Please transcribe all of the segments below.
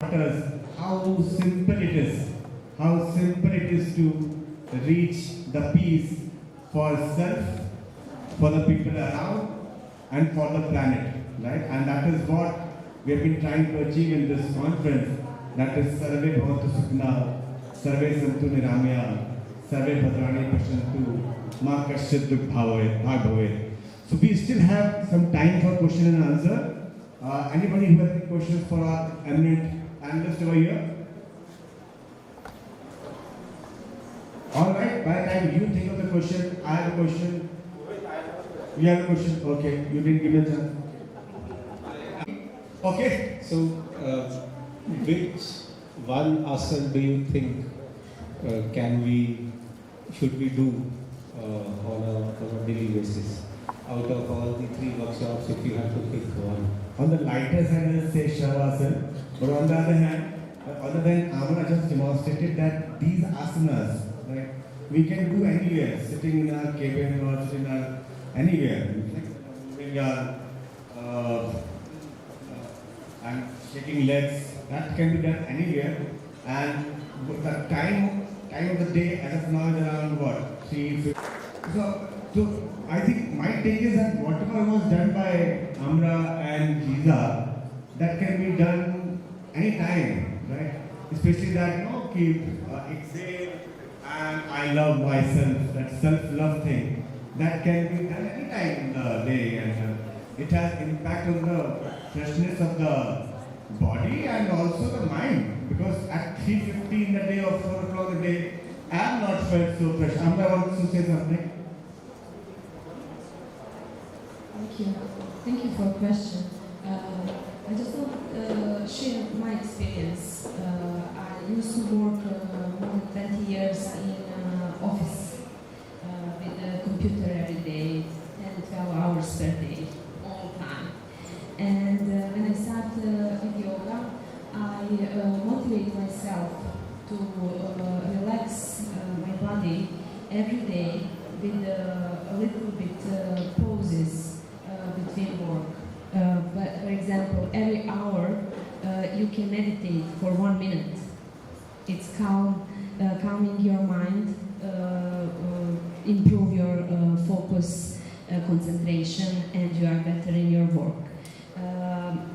us how simple it is, how simple it is to reach the peace for self, for the people around, and for the planet, right? And that is what we have been trying to achieve in this conference. That is Sarve Bhavantu Sukhna, Sarve Santu Niramya, Sarve Bhadrani Pashantu, Ma Kasyat Dukh Bhave. So we still have some time for question and answer. Anybody who has any questions for our eminent analyst over here? All right, by the time you think of the question, I have a question. You have a question? Okay, you didn't give a chance. Okay. So, which one asana do you think should we do on a daily basis? Out of all the 3 workshops, if you have to pick one. On the lighter side, I will say Shavasana. But on the other hand, Amana just demonstrated that these asanas, right, we can do anywhere, sitting in our cabin or sitting in our anywhere. Moving our and shaking legs, that can be done anywhere. And the time of the day as of now is around what? 3:50. So I think my take is that whatever was done by Amra and Giza, that can be done anytime, right? Especially that, keep exhale and I love myself, that self-love thing, that can be done anytime in the day, and it has impact on the freshness of the body and also the mind, because at 3:50 in the day or 4 o'clock in the day, I have not felt so fresh. Amra wants to say something. Thank you. Thank you for the question. I just want to share my experience. I used to work more than 20 years in office with a computer every day, 10, 12 hours per day, all the time. And when I started with yoga, I motivate myself to relax my body every day with a little bit pauses between work. But for example, every hour you can meditate for 1 minute. It's calming your mind, improve your focus, concentration, and you are better in your work.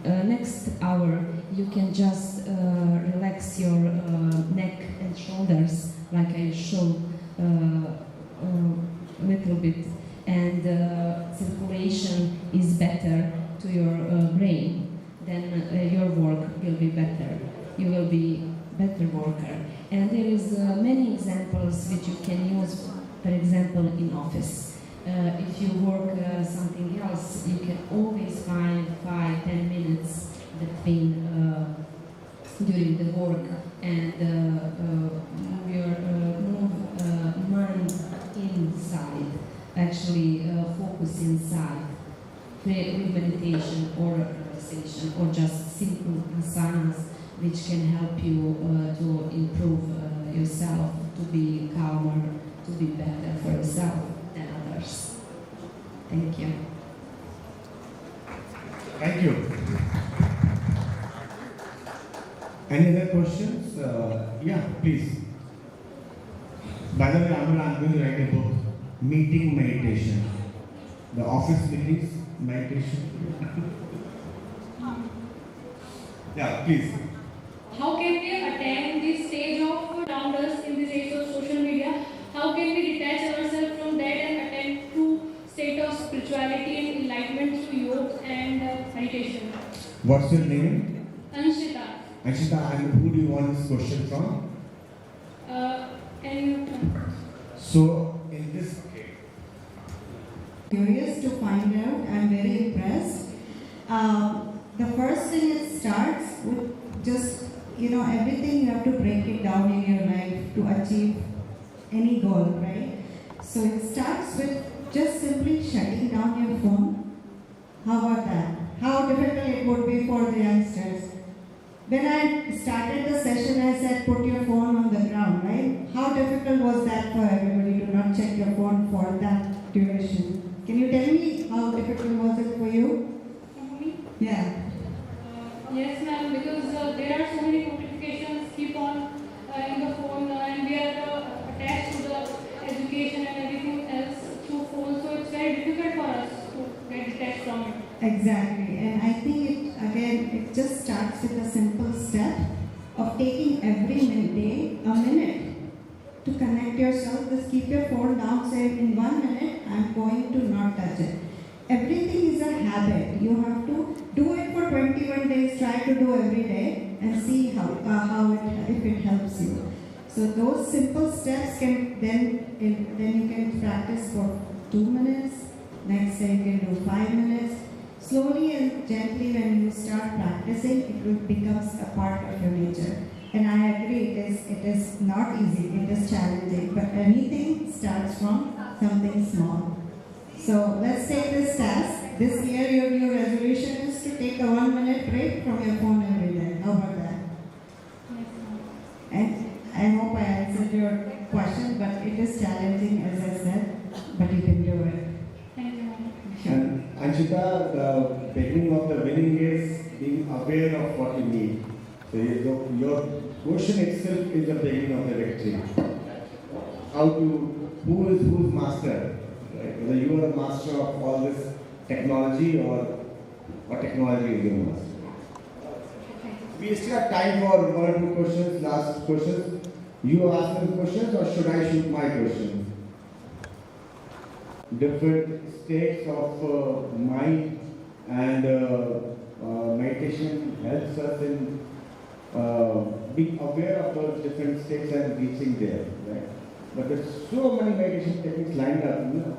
Next hour you can just relax your neck and shoulders, like I showed a little bit, and circulation is better to your brain, then your work will be better. You will be better worker. And there is many examples which you can use, for example, in office. If you work something else, you can always find 5-10 minutes between during the work and move your mind inside. Actually focus inside, with meditation or relaxation or just simple asanas which can help you to improve yourself, to be calmer, to be better for yourself than others. Thank you. Thank you. Any other questions? Yeah, please. By the way, I'm going to write a book. Meeting meditation, the office meetings meditation. Yeah, please. How can we attain this stage of downers in this age of social media? How can we detach ourselves from that and attain to state of spirituality and enlightenment through yoga and meditation? What's your name? Anshita. Anshita, and who do you want this question from? So in this. Curious to find out. I'm very impressed. The first thing, it starts with just, everything you have to break it down in your life to achieve any goal, right? So it starts with just simply shutting down your phone. How about that? How difficult it would be for the youngsters. When I started the session, I said put your phone on the ground, right? How difficult was that for everybody to not check your phone for that duration? Can you tell me how difficult was it for you? For me? Yeah. Yes, ma'am, because there are so many Exactly, and I think it just starts with a simple step of taking every day a minute to connect yourself. Just keep your phone down, say in 1 minute I'm going to not touch it. Everything is a habit. You have to do it for 21 days, try to do every day and see if it helps you. So those simple steps can then you can practice for 2 minutes, next day you can do 5 minutes. Slowly and gently when you start practicing, it becomes a part of your nature. And I agree, it is not easy, it is challenging, but anything starts from something small. So let's take this task. This year your new resolution is to take a 1 minute break from your phone every day. How about that? Yes, ma'am. And I hope I answered your question, but it is challenging as I said, but you can do it. Thank you, ma'am. And Anshita, the beginning of the winning is being aware of what you need. So your question itself is the beginning of the victory. Who's master? Right? Whether you are a master of all this technology or what technology is your master. We still have time for 1 or 2 questions, last questions. You ask me questions or should I shoot my questions? Different states of mind and meditation helps us in being aware of those different states and reaching there, right? But there's so many meditation techniques lined up. You know,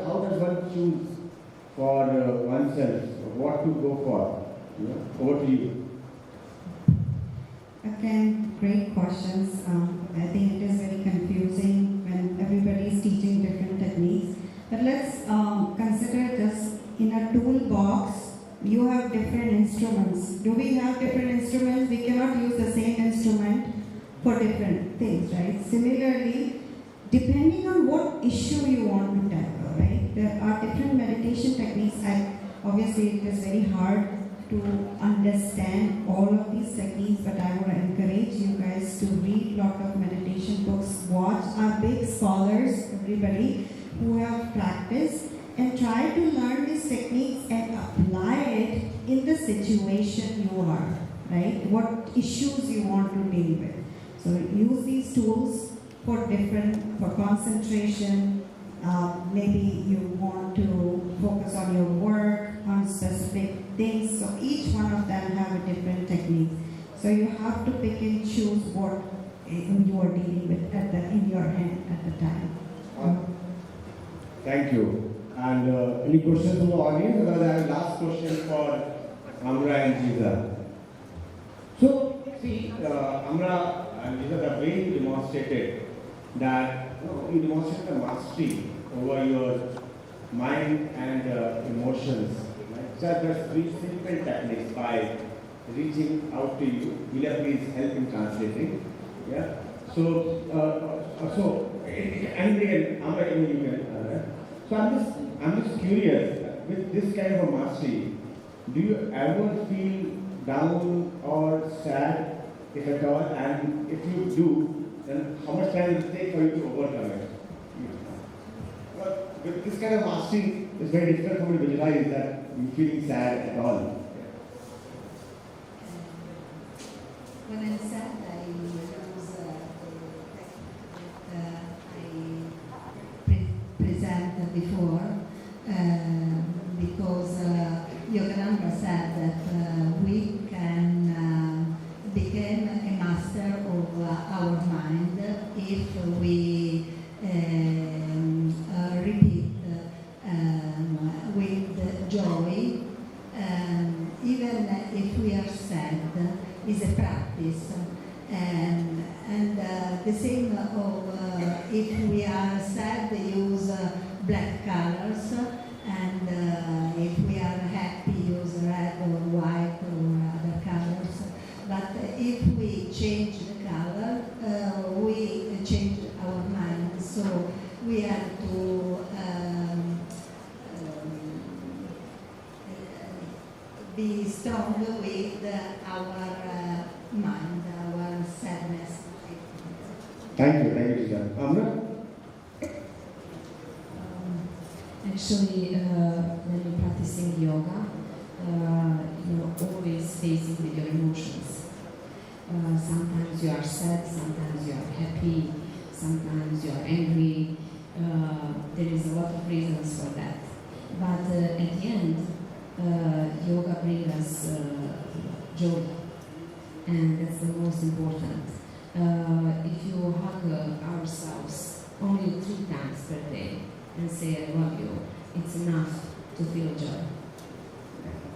how does one choose for oneself, what to go for? You know, over to you. Again, great questions. I think it is very confusing when everybody is teaching different techniques. But let's consider just in a toolbox, you have different instruments. Do we have different instruments? We cannot use the same instrument for different things, right? Similarly, depending on what issue you want to tackle, right? There are different meditation techniques. Obviously, it is very hard to understand all of these techniques, but I would encourage you guys to read a lot of meditation books, watch our big scholars, everybody who have practiced, and try to learn these techniques and apply it in the situation you are, right? What issues you want to deal with. So use these tools for concentration. Maybe you want to focus on your work, on specific things. So each one of them have a different technique. So you have to pick and choose what you are dealing with in your hand at the time. Thank you. And any questions from the audience? Because I have last question for Amra and Jiza. So, see, Amra and Jiza, the way you demonstrated that you demonstrated the mastery over your mind and emotions. Right? So, there's 3 simple techniques by reaching out to you. Will you please help in translating? Yeah. So, and Amra, you can. So I'm just curious, with this kind of a mastery, do you ever feel down or sad, if at all? And if you do, then how much time will it take for you to overcome it? With this kind of mastery, it's very difficult for me to visualize that you feeling sad at all. When I'm sad, I presented before because Yogananda said that we can become a master of our mind if we repeat with joy, even if we are sad, is a practice. And the same of if we are sad, use black colors, and if we are happy, use red or white or other colors. But if we change the color, we change our mind. So we have to be strong with our mind, our sadness. Thank you, Jiza. Amra? I Actually, when you're practicing yoga, you're always facing with your emotions. Sometimes you are sad, sometimes you are happy, sometimes you are angry. There is a lot of reasons for that. But at the end, yoga brings us joy, and that's the most important. If you hug ourselves only 3 times per day and say I love you, it's enough to feel joy.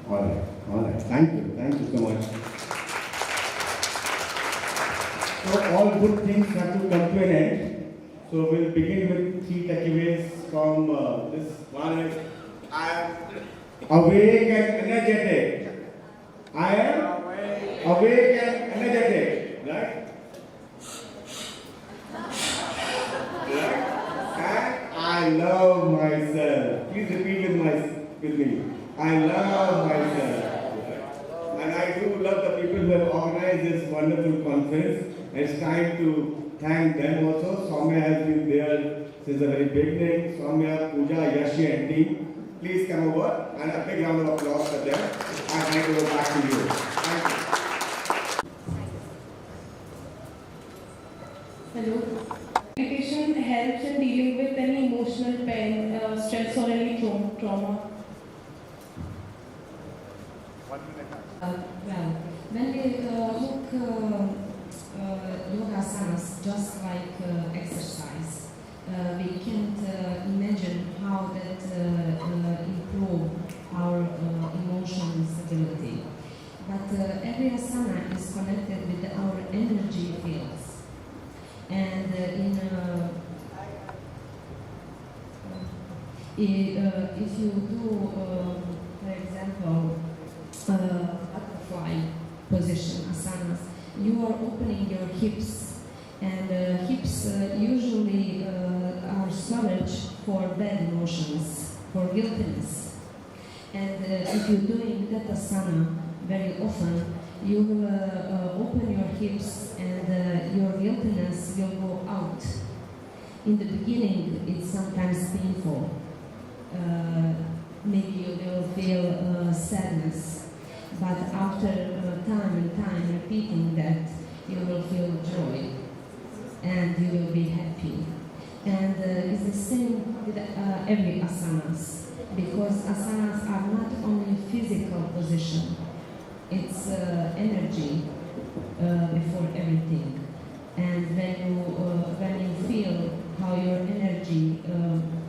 All right. Thank you so much. So all good things have to come to an end. So we'll begin with 3 takeaways from this one. I am awake and energetic. I am awake and energetic. Right? And I love myself. Please repeat with me. I love myself. And I do love the people who have organized this wonderful conference. It's time to thank them also. Soumya has been there since the very beginning. Soumya, Pooja, Yashi and team. Please come over and a big round of applause for them. And hand over back to you. Thank you. Hello. Meditation helps in dealing with any emotional pain, stress or any trauma. Well, when we look yoga asanas just like exercise, we can't imagine how that improve our emotional stability. But every asana is connected with our energy fields. And if you do, for example, butterfly position, asanas, you are opening your hips, and hips usually are storage for bad emotions, for guiltiness. And if you're doing that asana very often, you will open your hips and your guiltiness will go out. In the beginning, it's sometimes painful. Maybe you will feel sadness. But after time and time repeating that, you will feel joy and you will be happy. And it's the same with every asanas, because asanas are not only physical position, it's energy before everything. And when you feel how your energy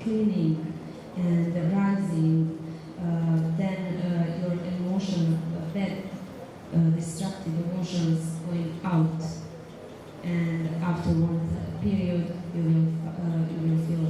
cleaning and rising, then your emotion, bad destructive emotions going out, and after one period you will feel